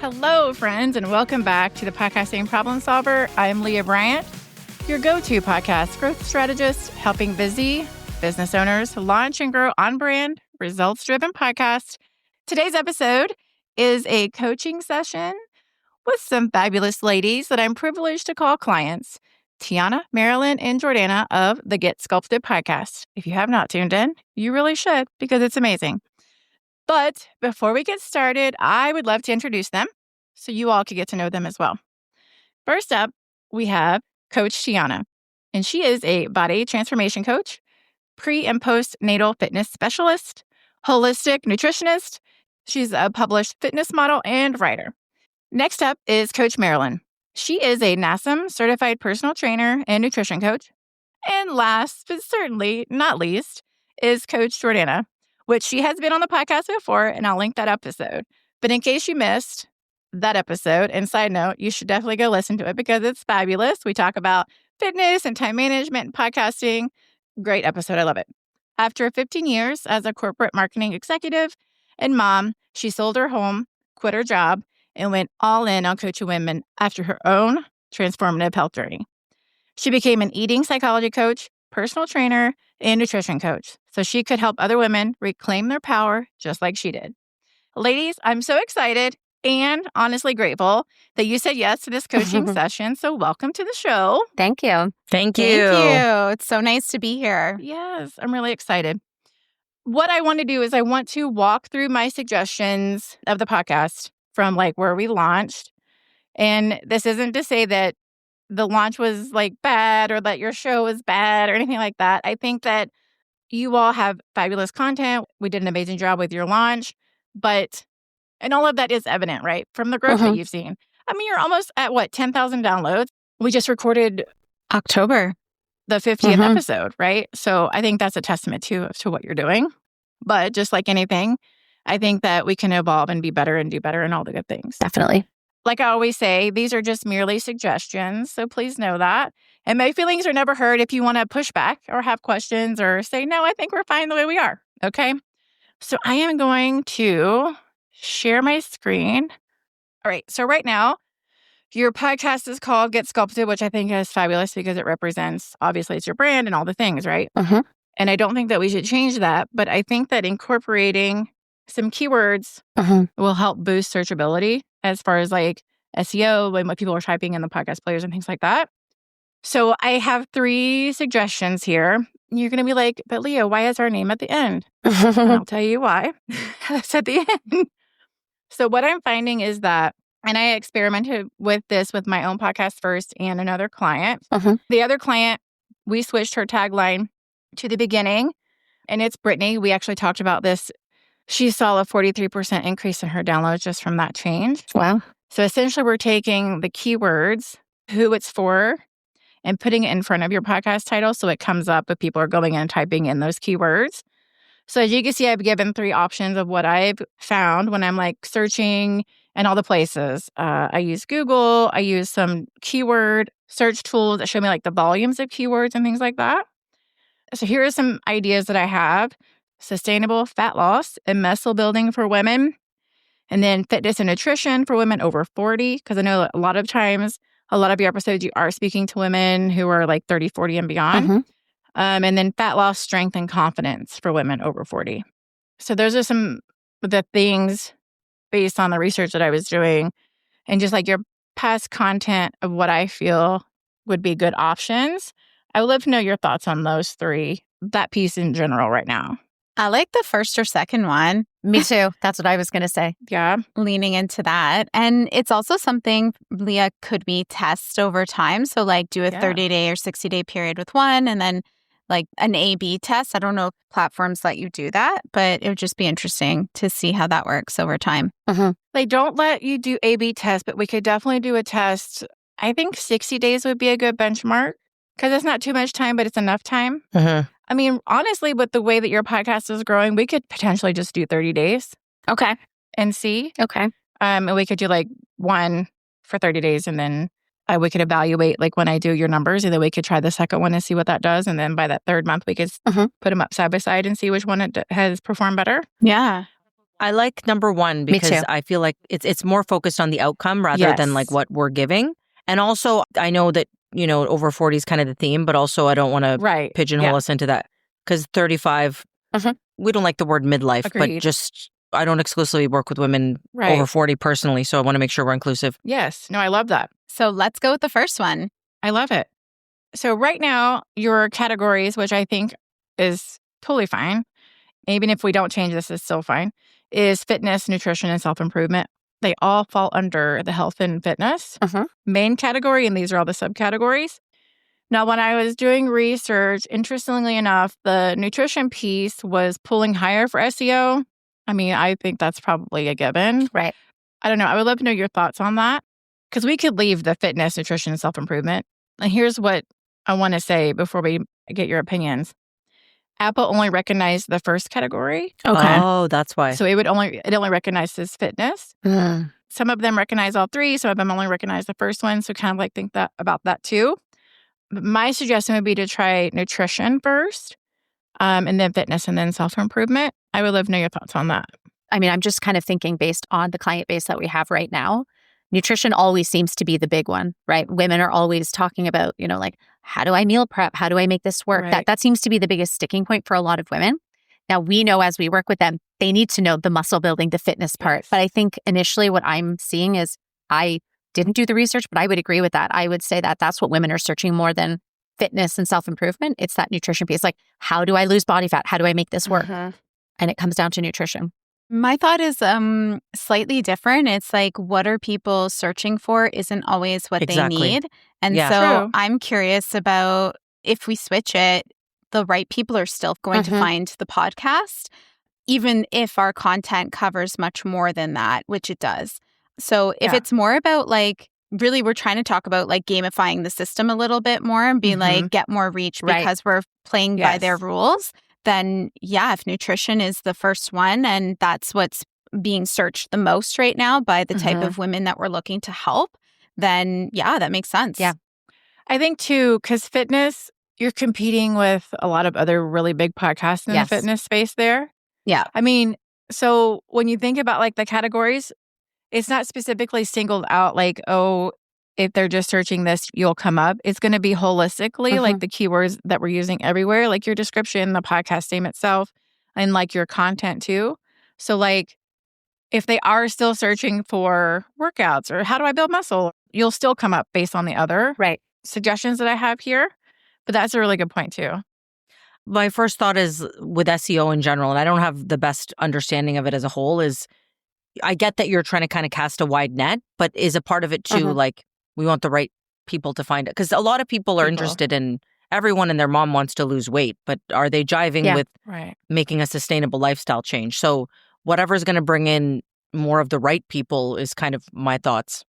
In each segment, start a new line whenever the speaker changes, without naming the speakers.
Hello, friends, and welcome back to the Podcasting Problem Solver. I'm Leah Bryant, your go-to podcast growth strategist, helping busy business owners launch and grow on-brand, results-driven podcasts. Today's episode is a coaching session with some fabulous ladies that I'm privileged to call clients, Tiana, Marilyn, and Jordana of the Get Sculpted Podcast. If you have not tuned in, you really should because it's amazing. But before we get started, I would love to introduce them so you all could get to know them as well. First up, we have Coach Tiana, and she is a body transformation coach, pre- and post-natal fitness specialist, holistic nutritionist. She's a published fitness model and writer. Next up is Coach Marilyn. She is a NASM certified personal trainer and nutrition coach. And last, but certainly not least, is Coach Jordana, which she has been on the podcast before, and I'll link that episode. But in case you missed that episode, and side note, you should definitely go listen to it because it's fabulous. We talk about fitness and time management and podcasting. Great episode. I love it. After 15 years as a corporate marketing executive and mom, she sold her home, quit her job, and went all in on coaching women after her own transformative health journey. She became an eating psychology coach, personal trainer, and nutrition coach, so she could help other women reclaim their power just like she did. Ladies, I'm so excited and honestly grateful that you said yes to this coaching session. So welcome to the show.
Thank you.
Thank you. It's so nice to be here.
Yes, I'm really excited. What I want to do is I want to walk through my suggestions of the podcast from like where we launched. And this isn't to say that the launch was like bad or that your show was bad or anything like that. I think that you all have fabulous content. We did an amazing job with your launch, and all of that is evident, right? From the growth that you've seen. I mean, you're almost at 10,000 downloads. We just recorded
October,
the 50th episode, right? So I think that's a testament to what you're doing. But just like anything, I think that we can evolve and be better and do better and all the good things.
Definitely.
Like I always say, these are just merely suggestions. So please know that. And my feelings are never hurt if you want to push back or have questions or say, no, I think we're fine the way we are. Okay. So I am going to share my screen. All right. So right now, your podcast is called Get Sculpted, which I think is fabulous because it represents, obviously, it's your brand and all the things, right? And I don't think that we should change that. But I think that incorporating some keywords will help boost searchability as far as like SEO and what people are typing in the podcast players and things like that. So I have 3 suggestions here. You're going to be like, but Leah, why is our name at the end? And I'll tell you why. That's at the end. So what I'm finding is that, and I experimented with this with my own podcast first and another client. The other client, we switched her tagline to the beginning, and it's Brittany. We actually talked about this. She saw a 43% increase in her downloads just from that change.
Wow.
So essentially, we're taking the keywords, who it's for, and putting it in front of your podcast title so it comes up if people are going in and typing in those keywords. So as you can see, I've given 3 options of what I've found when I'm like searching in all the places. I use Google. I use some keyword search tools that show me like the volumes of keywords and things like that. So here are some ideas that I have. Sustainable fat loss and muscle building for women. And then fitness and nutrition for women over 40. Because I know a lot of times, a lot of your episodes, you are speaking to women who are like 30, 40 and beyond. And then fat loss, strength, and confidence for women over 40. So those are some of the things based on the research that I was doing and just like your past content of what I feel would be good options. I would love to know your thoughts on those 3, that piece in general right now.
I like the first or second one.
Me too. That's what I was going to say.
Yeah.
Leaning into that. And it's also something, Leah, could we test over time? So like do a 30-day or 60-day period with one and then like an A/B test. I don't know if platforms let you do that, but it would just be interesting to see how that works over time.
They don't let you do A/B tests, but we could definitely do a test. I think 60 days would be a good benchmark because it's not too much time, but it's enough time. I mean, honestly, with the way that your podcast is growing, we could potentially just do 30 days.
Okay.
And see.
Okay.
And we could do like one for 30 days and then we could evaluate like when I do your numbers and then we could try the second one and see what that does. And then by that 3rd month, we could put them up side by side and see which one has performed better.
Yeah.
I like number one
Me too.
because I feel like it's more focused on the outcome rather than like what we're giving. And also, I know that, over 40 is kind of the theme, but also I don't want to pigeonhole us into that because 35, we don't like the word midlife,
Agreed.
but just I don't exclusively work with women over 40 personally. So I want to make sure we're inclusive.
Yes. No, I love that.
So let's go with the first one.
I love it. So right now, your categories, which I think is totally fine, even if we don't change this, it's still fine, is fitness, nutrition, and self-improvement. They all fall under the health and fitness main category, and these are all the subcategories. Now, when I was doing research, interestingly enough, the nutrition piece was pulling higher for SEO. I mean, I think that's probably a given.
Right.
I don't know. I would love to know your thoughts on that because we could leave the fitness, nutrition, and self-improvement. And here's what I want to say before we get your opinions. Apple only recognized the first category.
Okay.
Oh, that's why.
So it only recognizes fitness. Some of them recognize all three. Some of them only recognize the first one. So kind of like think that about that too. But my suggestion would be to try nutrition first, and then fitness, and then self-improvement. I would love to know your thoughts on that.
I mean, I'm just kind of thinking based on the client base that we have right now. Nutrition always seems to be the big one, right? Women are always talking about, like, how do I meal prep? How do I make this work?
Right.
That seems to be the biggest sticking point for a lot of women. Now, we know as we work with them, they need to know the muscle building, the fitness part. But I think initially what I'm seeing is I didn't do the research, but I would agree with that. I would say that that's what women are searching more than fitness and self-improvement. It's that nutrition piece. Like, how do I lose body fat? How do I make this work? And it comes down to nutrition.
My thought is slightly different. It's like, what are people searching for isn't always what they need. And so I'm curious about if we switch it, the right people are still going to find the podcast, even if our content covers much more than that, which it does. So if it's more about like, really, we're trying to talk about like gamifying the system a little bit more and be like, get more reach because we're playing by their rules, then if nutrition is the first one and that's what's being searched the most right now by the type of women that we're looking to help, then that makes sense.
Yeah.
I think too, because fitness, you're competing with a lot of other really big podcasts in the fitness space there.
Yeah.
I mean, so when you think about like the categories, it's not specifically singled out like, oh, if they're just searching this, you'll come up. It's going to be holistically like the keywords that we're using everywhere, like your description, the podcast name itself, and like your content too. So like if they are still searching for workouts or how do I build muscle, you'll still come up based on the other suggestions that I have here. But that's a really good point too.
My first thought is with SEO in general, and I don't have the best understanding of it as a whole, is I get that you're trying to kind of cast a wide net, but is a part of it too, like we want the right people to find it? Because a lot of people are interested in, everyone and their mom wants to lose weight, but are they jiving with making a sustainable lifestyle change? So whatever's going to bring in more of the right people is kind of my thoughts.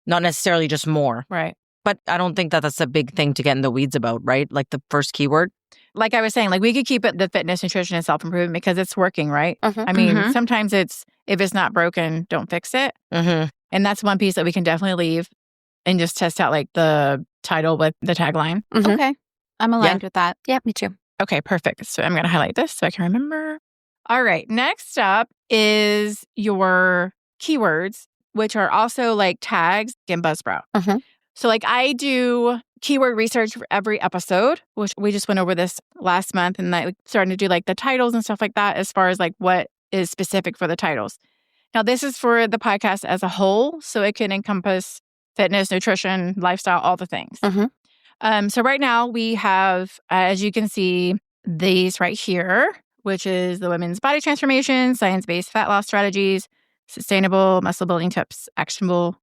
Not necessarily just more.
Right.
But I don't think that that's a big thing to get in the weeds about, right? Like the first keyword.
Like I was saying, like we could keep it the fitness, nutrition, and self-improvement because it's working, right? I mean, sometimes if it's not broken, don't fix it. And that's one piece that we can definitely leave and just test out like the title with the tagline.
Okay. I'm aligned with that.
Yeah, me too.
Okay, perfect. So I'm going to highlight this so I can remember. All right. Next up is your keywords, which are also like tags in Buzzsprout. So like I do keyword research for every episode, which we just went over this last month, and I started to do like the titles and stuff like that as far as like what is specific for the titles. Now, this is for the podcast as a whole, so it can encompass fitness, nutrition, lifestyle, all the things. So right now we have, as you can see, these right here, which is the women's body transformation, science-based fat loss strategies, sustainable muscle building tips, actionable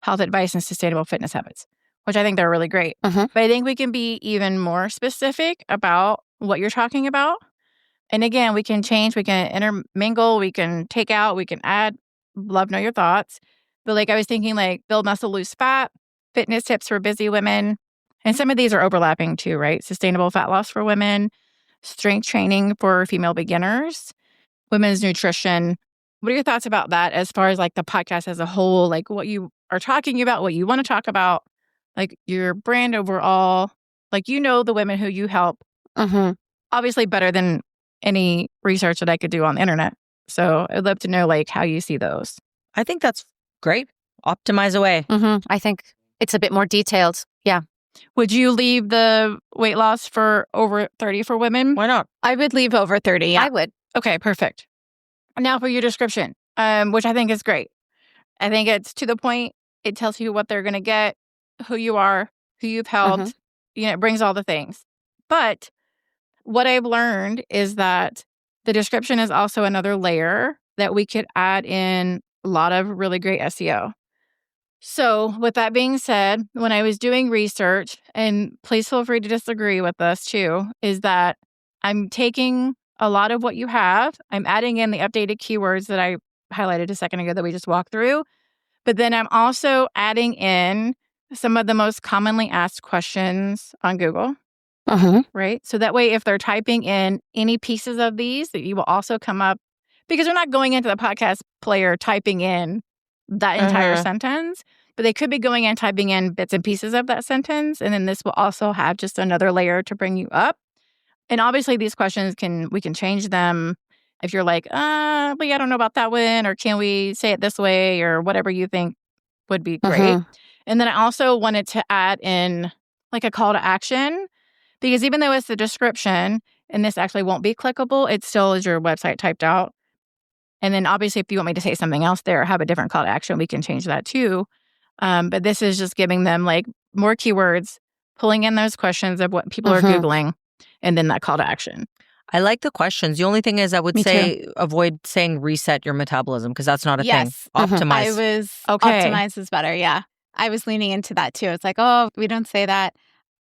health advice, and sustainable fitness habits, which I think they're really great. But I think we can be even more specific about what you're talking about. And again, we can change, we can intermingle, we can take out, we can add. Love to know your thoughts. But like I was thinking like build muscle, lose fat, fitness tips for busy women. And some of these are overlapping too, right? Sustainable fat loss for women, strength training for female beginners, women's nutrition. What are your thoughts about that as far as like the podcast as a whole, like what you are talking about, what you want to talk about, like your brand overall, like the women who you help, obviously better than any research that I could do on the internet. So I'd love to know like how you see those.
I think that's great. Optimize away.
I think it's a bit more detailed. Yeah.
Would you leave the weight loss for over 30 for women?
Why not?
I would leave over 30. Yeah.
I would.
Okay, perfect. Now for your description, which I think is great. I think it's to the point. It tells you what they're going to get, who you are, who you've helped. It brings all the things. But what I've learned is that the description is also another layer that we could add in a lot of really great SEO. So with that being said, when I was doing research, and please feel free to disagree with this too, is that I'm taking a lot of what you have. I'm adding in the updated keywords that I highlighted a second ago that we just walked through. But then I'm also adding in some of the most commonly asked questions on Google. Right? So that way, if they're typing in any pieces of these, that you will also come up, because they're not going into the podcast player typing in that entire sentence, but they could be going in typing in bits and pieces of that sentence. And then this will also have just another layer to bring you up. And obviously these questions we can change them if you're like, but I don't know about that one, or can we say it this way, or whatever you think would be great. And then I also wanted to add in like a call to action, because even though it's the description and this actually won't be clickable, it still is your website typed out. And then obviously, if you want me to say something else there or have a different call to action, we can change that too. But this is just giving them like more keywords, pulling in those questions of what people are Googling, and then that call to action.
I like the questions. The only thing is I would say avoid saying reset your metabolism, because that's not a thing. Optimize.
Optimize is better. Yeah. I was leaning into that too. It's like, oh, we don't say that.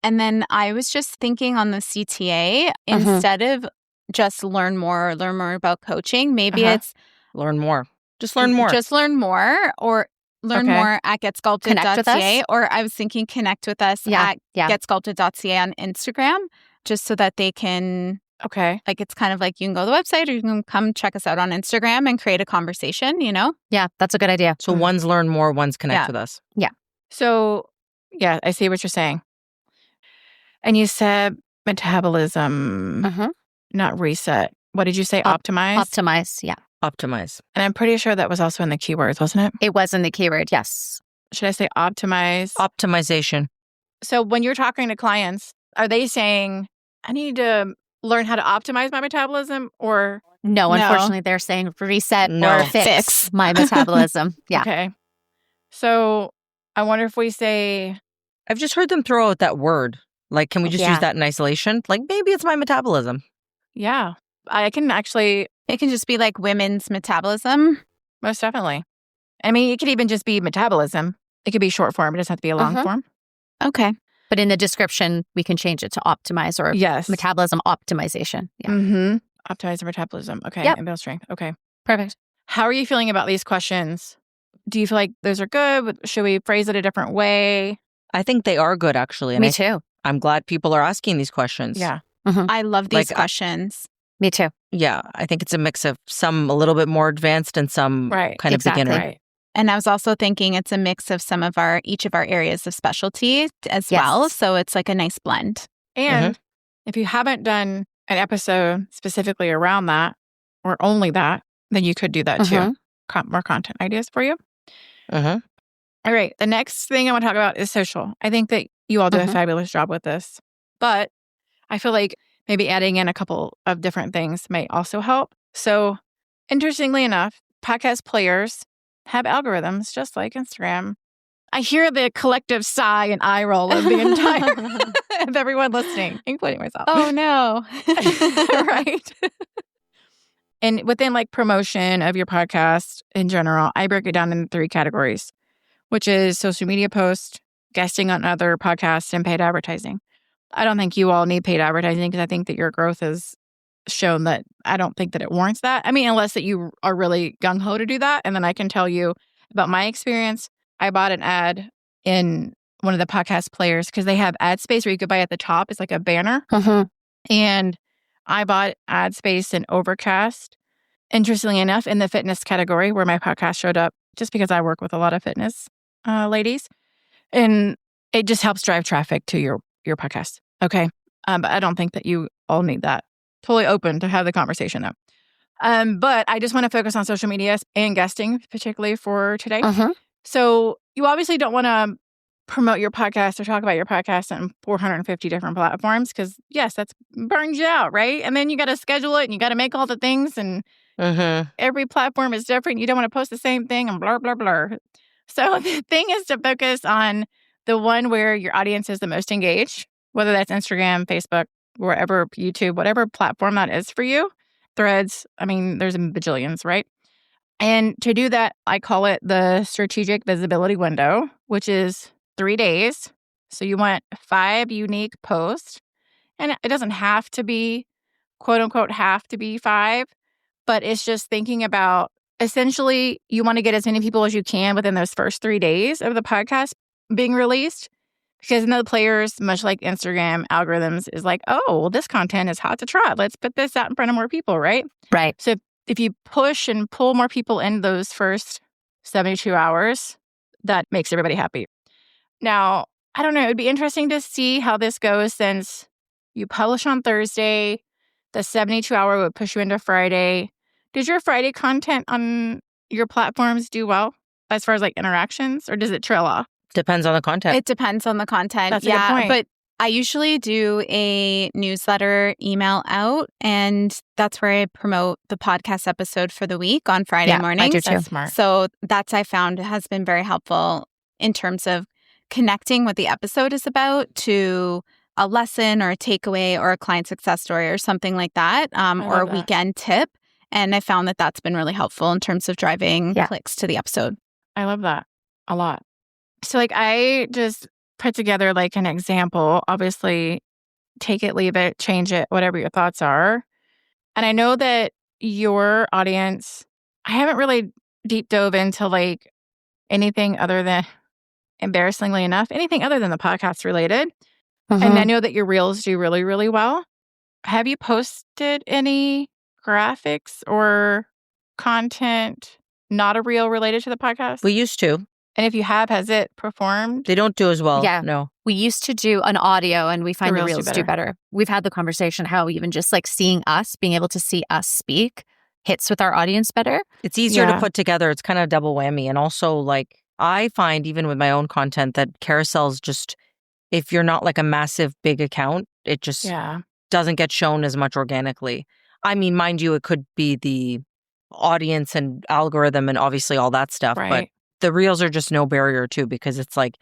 And then I was just thinking on the CTA, instead of just learn more about coaching, maybe it's
learn more. Just learn more.
Just learn more, or learn more at getsculpted.ca. Or I was thinking connect with us at getsculpted.ca on Instagram, just so that they can, like it's kind of like you can go to the website, or you can come check us out on Instagram and create a conversation,
Yeah, that's a good idea.
So one's learn more, one's connect with us.
Yeah.
So yeah, I see what you're saying. And you said metabolism, not reset. What did you say? Optimize?
Optimize, yeah.
Optimize.
And I'm pretty sure that was also in the keywords, wasn't it?
It was in the keyword, yes.
Should I say optimize?
Optimization.
So when you're talking to clients, are they saying, I need to learn how to optimize my metabolism, or?
No, unfortunately, they're saying reset or fix my metabolism. Yeah.
Okay. So I wonder if we say...
I've just heard them throw out that word. Like, can we just use that in isolation? Like, maybe it's my metabolism.
Yeah. I can actually...
It can just be like women's metabolism.
Most definitely. I mean, it could even just be metabolism. It could be short form. It doesn't have to be a long form.
Okay.
But in the description, we can change it to optimize or metabolism optimization. Yeah.
Optimize metabolism. Okay.
Yep.
And build strength. Okay.
Perfect.
How are you feeling about these questions? Do you feel like those are good? Should we phrase it a different way?
I think they are good, actually. And
Me too.
I'm glad people are asking these questions.
Yeah.
I love these questions.
Me too.
Yeah. I think it's a mix of some a little bit more advanced and some kind of beginner.
Right.
And I was also thinking it's a mix of each of our areas of specialty as well. So it's like a nice blend.
And if you haven't done an episode specifically around that, or only that, then you could do that too. More content ideas for you. All right. The next thing I want to talk about is social. I think that you all do a fabulous job with this, but I feel like maybe adding in a couple of different things may also help. So interestingly enough, podcast players have algorithms just like Instagram. I hear the collective sigh and eye roll of the entire of everyone listening, including myself.
Oh no.
Right. And within like promotion of your podcast in general, I break it down into 3 categories, which is social media posts, guesting on other podcasts, and paid advertising. I don't think you all need paid advertising, because I think that your growth has shown that I don't think that it warrants that. I mean, unless that you are really gung-ho to do that. And then I can tell you about my experience. I bought an ad in one of the podcast players because they have ad space where you could buy at the top. It's like a banner. And I bought ad space in Overcast. Interestingly enough, in the fitness category where my podcast showed up, just because I work with a lot of fitness ladies. And it just helps drive traffic to your podcast. Okay. But I don't think that you all need that. Totally open to have the conversation though. But I just want to focus on social media and guesting, particularly for today.
Mhm.
So you obviously don't want to promote your podcast or talk about your podcast on 450 different platforms because, yes, that burns you out, right? And then you got to schedule it and you got to make all the things and every platform is different. You don't want to post the same thing and blah, blah, blah. So the thing is to focus on the one where your audience is the most engaged, whether that's Instagram, Facebook, wherever, YouTube, whatever platform that is for you. Threads, I mean, there's bajillions, right? And to do that, I call it the strategic visibility window, which is 3 days. So you want 5 unique posts. And it doesn't have to be, quote unquote, have to be 5, but it's just thinking about essentially you want to get as many people as you can within those first 3 days of the podcast being released. Because the players, much like Instagram algorithms, is like, oh, well, this content is hot to trot. Let's put this out in front of more people, right?
Right.
So if you push and pull more people in those first 72 hours, that makes everybody happy. Now, I don't know. It would be interesting to see how this goes since you publish on Thursday. The 72-hour would push you into Friday. Does your Friday content on your platforms do well as far as like interactions, or does it trail off?
Depends on the content.
It depends on the content.
That's a good point.
But I usually do a newsletter email out, and that's where I promote the podcast episode for the week on Friday mornings.
I do too.
That's smart.
So that's, I found, has been very helpful in terms of connecting what the episode is about to a lesson or a takeaway or a client success story or something like that, or a weekend tip. And I found that that's been really helpful in terms of driving clicks to the episode.
I love that a lot. So like I just put together like an example, obviously take it, leave it, change it, whatever your thoughts are. And I know that your audience, I haven't really deep dove into like anything other than, embarrassingly enough, anything other than the podcast related. And I know that your reels do really, really well. Have you posted any graphics or content, not a reel related to the podcast?
We used to.
And if you have, has it performed?
They don't do as well.
Yeah.
No.
We used to do an audio and we find the reels do better. We've had the conversation how even just like seeing us, being able to see us speak hits with our audience better.
It's easier to put together. It's kind of double whammy. And also like I find even with my own content that carousels just, if you're not like a massive big account, it just doesn't get shown as much organically. I mean, mind you, it could be the audience and algorithm and obviously all that stuff.
Right.
But the reels are just no barrier too, because it's like,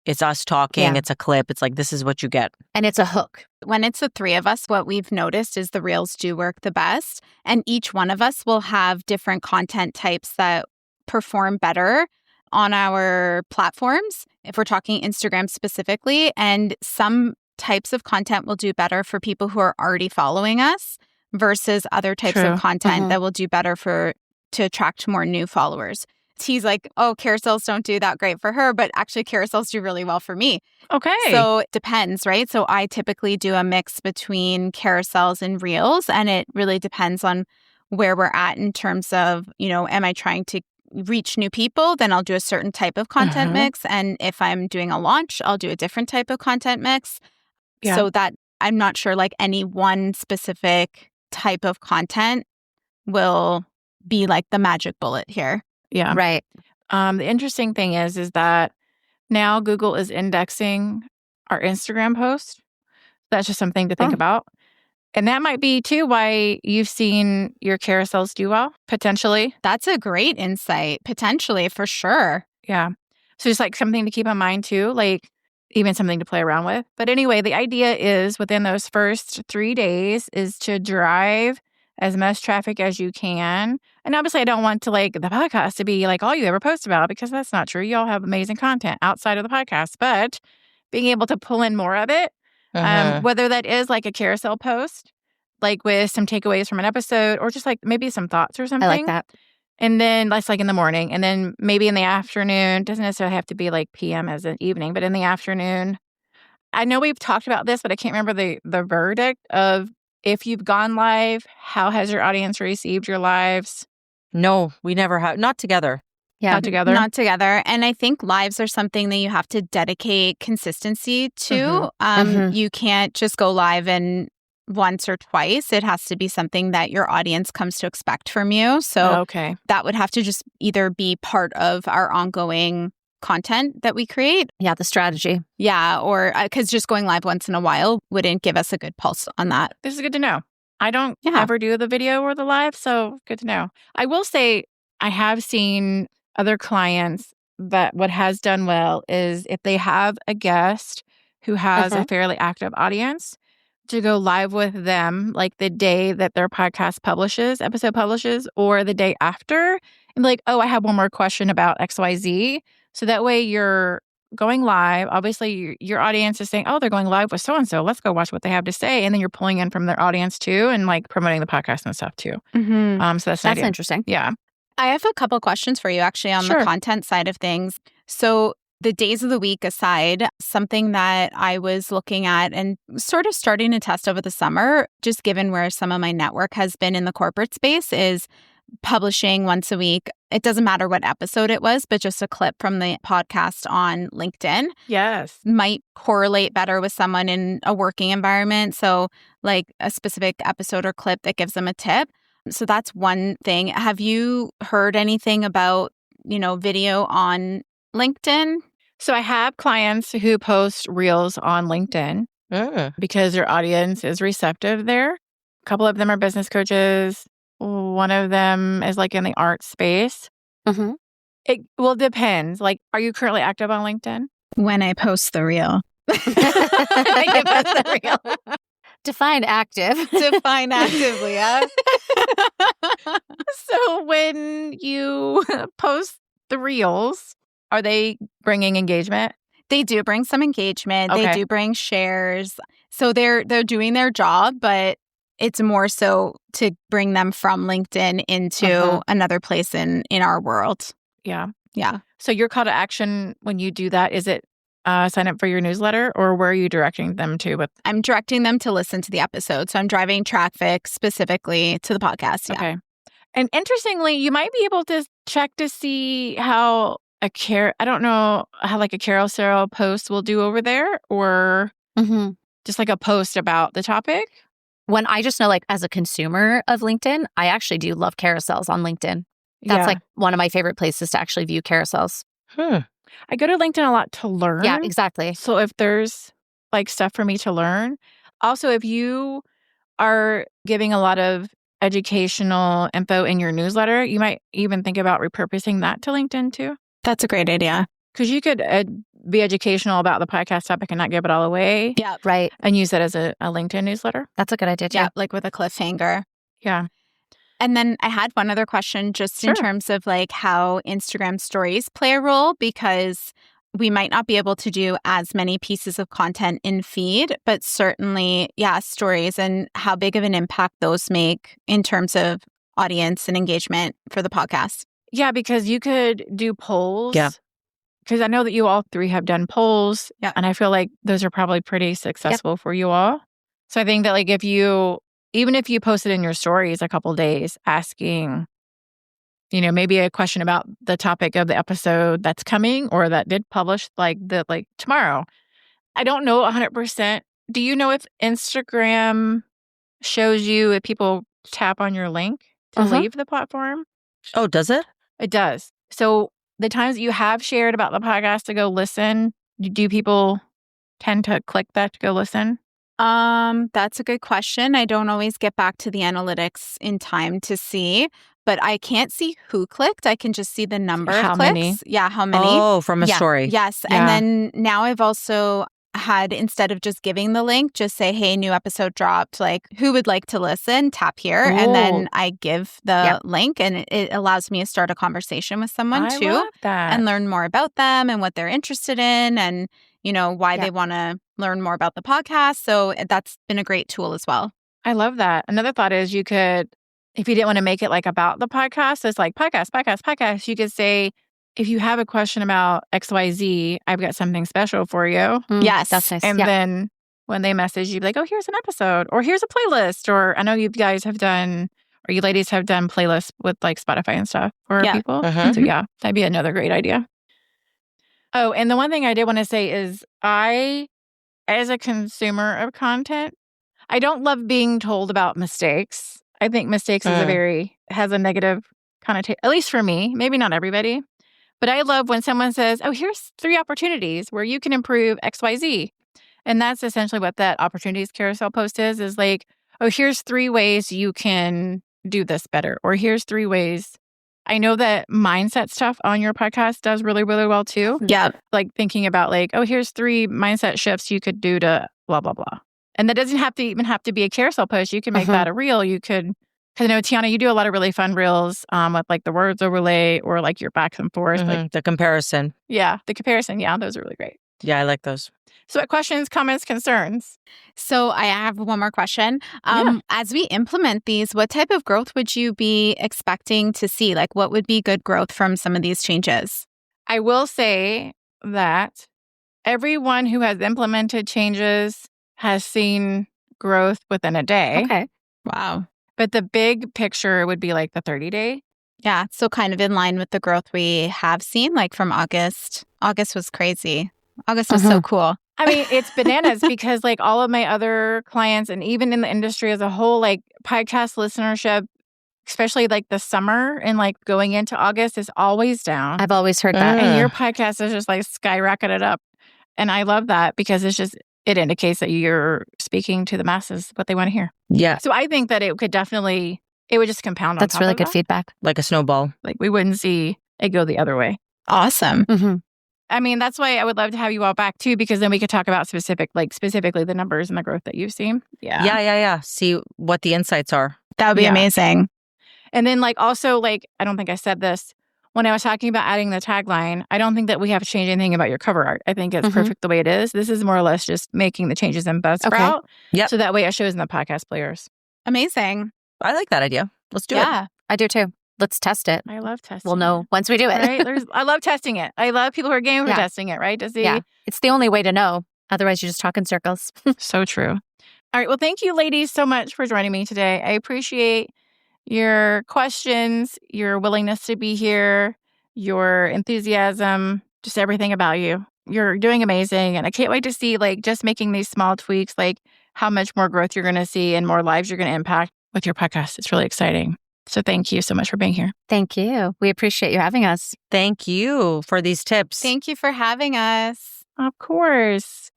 it's us talking, it's a clip. It's like, this is what you get.
And it's a hook.
When it's the 3 of us, what we've noticed is the reels do work the best. And each one of us will have different content types that perform better on our platforms, if we're talking Instagram specifically. And some types of content will do better for people who are already following us versus other types of content that will do better to attract more new followers. He's like, oh, carousels don't do that great for her, but actually carousels do really well for me.
Okay.
So it depends, right? So I typically do a mix between carousels and reels, and it really depends on where we're at in terms of, am I trying to reach new people? Then I'll do a certain type of content mix. And if I'm doing a launch, I'll do a different type of content mix. Yeah. So that I'm not sure like any one specific type of content will be like the magic bullet here.
Yeah.
Right.
The interesting thing is that now Google is indexing our Instagram post. That's just something to think about. And that might be too why you've seen your carousels do well, potentially.
That's a great insight, potentially, for sure.
Yeah. So just like something to keep in mind too, like even something to play around with. But anyway, the idea is within those first 3 days is to drive as much traffic as you can. And obviously I don't want to like the podcast to be like all you ever post about, because that's not true. You all have amazing content outside of the podcast, but being able to pull in more of it, whether that is like a carousel post, like with some takeaways from an episode, or just like maybe some thoughts or something.
I like that.
And then that's like in the morning. And then maybe in the afternoon, doesn't necessarily have to be like PM as an evening, but in the afternoon. I know we've talked about this, but I can't remember the verdict of if you've gone live, how has your audience received your lives?
No, we never have. Not together.
Yeah.
Not together.
Not together. And I think lives are something that you have to dedicate consistency to. You can't just go live and once or twice. It has to be something that your audience comes to expect from you. So
okay.
that would have to just either be part of our ongoing content that we create.
Yeah, the strategy.
Yeah, or because just going live once in a while wouldn't give us a good pulse on that.
This is good to know. I don't ever do the video or the live, so good to know. I will say I have seen other clients that what has done well is if they have a guest who has a fairly active audience, to go live with them like the day that their podcast episode publishes, or the day after, and be like, oh, I have one more question about XYZ. So that way you're going live. Obviously, your audience is saying, oh, they're going live with so-and-so. Let's go watch what they have to say. And then you're pulling in from their audience too and like promoting the podcast and stuff too. So that's
interesting.
Yeah.
I have a couple questions for you actually on the content side of things. So the days of the week aside, something that I was looking at and sort of starting to test over the summer, just given where some of my network has been in the corporate space, is publishing once a week. It doesn't matter what episode it was, but just a clip from the podcast on LinkedIn.
Yes.
Might correlate better with someone in a working environment. So like a specific episode or clip that gives them a tip. So that's one thing. Have you heard anything about, video on LinkedIn?
So I have clients who post reels on LinkedIn because their audience is receptive there. A couple of them are business coaches. One of them is like in the art space. It depends. Like, are you currently active on LinkedIn?
When I post the reel.
Define active.
Define active, Leah.
So when you post the reels, are they bringing engagement?
They do bring some engagement.
Okay.
They do bring shares. So they're doing their job, but it's more so to bring them from LinkedIn into another place in our world.
Yeah.
Yeah.
So your call to action when you do that, is it sign up for your newsletter, or where are you directing them to?
I'm directing them to listen to the episode. So I'm driving traffic specifically to the podcast. Yeah.
Okay. And interestingly, you might be able to check to see how I don't know how like a carousel post will do over there, or just like a post about the topic.
When I just know, like, as a consumer of LinkedIn, I actually do love carousels on LinkedIn. That's like one of my favorite places to actually view carousels.
I go to LinkedIn a lot to learn.
Yeah, exactly.
So if there's like stuff for me to learn. Also, if you are giving a lot of educational info in your newsletter, you might even think about repurposing that to LinkedIn too.
That's a great idea.
Because you could be educational about the podcast topic and not give it all away.
Yeah.
Right.
And use that as a LinkedIn newsletter.
That's a good idea too.
Yeah, like with a cliffhanger.
Yeah.
And then I had one other question just in terms of like how Instagram stories play a role, because we might not be able to do as many pieces of content in feed, but certainly, stories and how big of an impact those make in terms of audience and engagement for the podcast.
Yeah, because you could do polls.
Yeah.
Because I know that you all three have done polls.
Yeah.
And I feel like those are probably pretty successful for you all. So I think that like even if you posted in your stories a couple days asking, maybe a question about the topic of the episode that's coming or that did publish like tomorrow. I don't know 100%. Do you know if Instagram shows you if people tap on your link to leave the platform?
Oh, does it?
It does. So the times that you have shared about the podcast to go listen, do people tend to click that to go listen?
That's a good question. I don't always get back to the analytics in time to see, but I can't see who clicked. I can just see the number of clicks.
Many?
Yeah, how many?
Oh, from a story.
Yes.
Yeah.
And then now I've also had, instead of just giving the link, just say, hey, new episode dropped. Like, who would like to listen? Tap here. And then I give the link, and it allows me to start a conversation with someone
I
too.
love that.
And learn more about them and what they're interested in, and why they want to learn more about the podcast. So that's been a great tool as well.
I love that. Another thought is you could, if you didn't want to make it like about the podcast, it's like podcast, you could say, if you have a question about XYZ, I've got something special for you.
Yes.
That's nice.
And then when they message you, be like, oh, here's an episode, or here's a playlist. Or I know you guys have done, or you ladies have done playlists with like Spotify and stuff for people. So that'd be another great idea. Oh, and the one thing I did want to say is I, as a consumer of content, I don't love being told about mistakes. I think mistakes has a negative connotation, at least for me, maybe not everybody. But I love when someone says, oh, here's 3 opportunities where you can improve XYZ. And that's essentially what that opportunities carousel post is like, oh, here's 3 ways you can do this better. Or here's 3 ways. I know that mindset stuff on your podcast does really, really well too.
Yeah.
Like thinking about like, oh, here's 3 mindset shifts you could do to blah, blah, blah. And that doesn't have to be a carousel post. You can make that a reel. You could, because I know, Tiana, you do a lot of really fun reels with like the words overlay or like your back and forth. Like,
the comparison.
Yeah, the comparison. Yeah, those are really great.
Yeah, I like those.
So what questions, comments, concerns?
So I have one more question. As we implement these, what type of growth would you be expecting to see? Like what would be good growth from some of these changes?
I will say that everyone who has implemented changes has seen growth within a day.
Okay.
Wow.
But the big picture would be like the 30-day.
Yeah. So kind of in line with the growth we have seen, like from August. August was crazy. August was so cool.
I mean, it's bananas because like all of my other clients and even in the industry as a whole, like podcast listenership, especially like the summer and like going into August is always down.
I've always heard that.
And your podcast is just like skyrocketed up. And I love that because it indicates that you're speaking to the masses, what they want to hear.
Yeah.
So I think that it would just compound on
That's
top
really
of
good
that.
feedback.
Like a snowball.
Like we wouldn't see it go the other way.
Awesome.
Mm-hmm.
I mean, that's why I would love to have you all back too, because then we could talk about specifically the numbers and the growth that you've seen.
Yeah. See what the insights are.
That would be amazing.
And then like also like, I don't think I said this when I was talking about adding the tagline, I don't think that we have to change anything about your cover art. I think it's perfect the way it is. This is more or less just making the changes in Buzzsprout.
Okay.
Yep.
So that way it shows in the podcast players.
Amazing.
I like that idea. Let's do it.
Yeah.
I do too. Let's test it.
I love testing.
We'll know once we do it.
Right? I love testing it. I love people who are game for testing it, right? To see.
Yeah. It's the only way to know. Otherwise, you just talk in circles.
So true. All right. Well, thank you, ladies, so much for joining me today. I appreciate your questions, your willingness to be here, your enthusiasm, just everything about you. You're doing amazing. And I can't wait to see, like, just making these small tweaks, like how much more growth you're going to see and more lives you're going to impact with your podcast. It's really exciting. So thank you so much for being here.
Thank you. We appreciate you having us.
Thank you for these tips.
Thank you for having us.
Of course.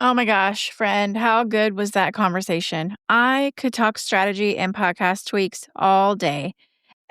Oh my gosh, friend, how good was that conversation? I could talk strategy and podcast tweaks all day,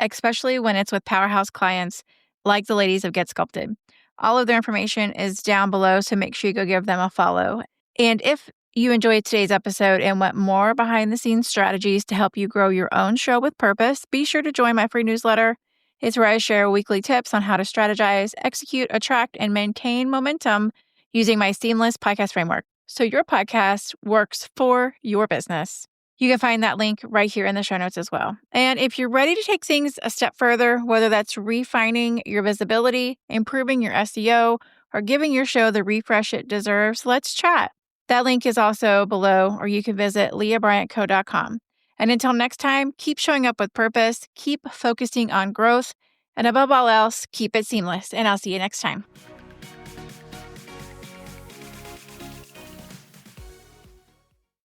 especially when it's with powerhouse clients like the ladies of Get Sculpted. All of their information is down below, so make sure you go give them a follow. And if you enjoyed today's episode and want more behind-the-scenes strategies to help you grow your own show with purpose, be sure to join my free newsletter. It's where I share weekly tips on how to strategize, execute, attract, and maintain momentum using my seamless podcast framework, so your podcast works for your business. You can find that link right here in the show notes as well. And if you're ready to take things a step further, whether that's refining your visibility, improving your SEO, or giving your show the refresh it deserves, let's chat. That link is also below, or you can visit leahbryantco.com. And until next time, keep showing up with purpose, keep focusing on growth, and above all else, keep it seamless. And I'll see you next time.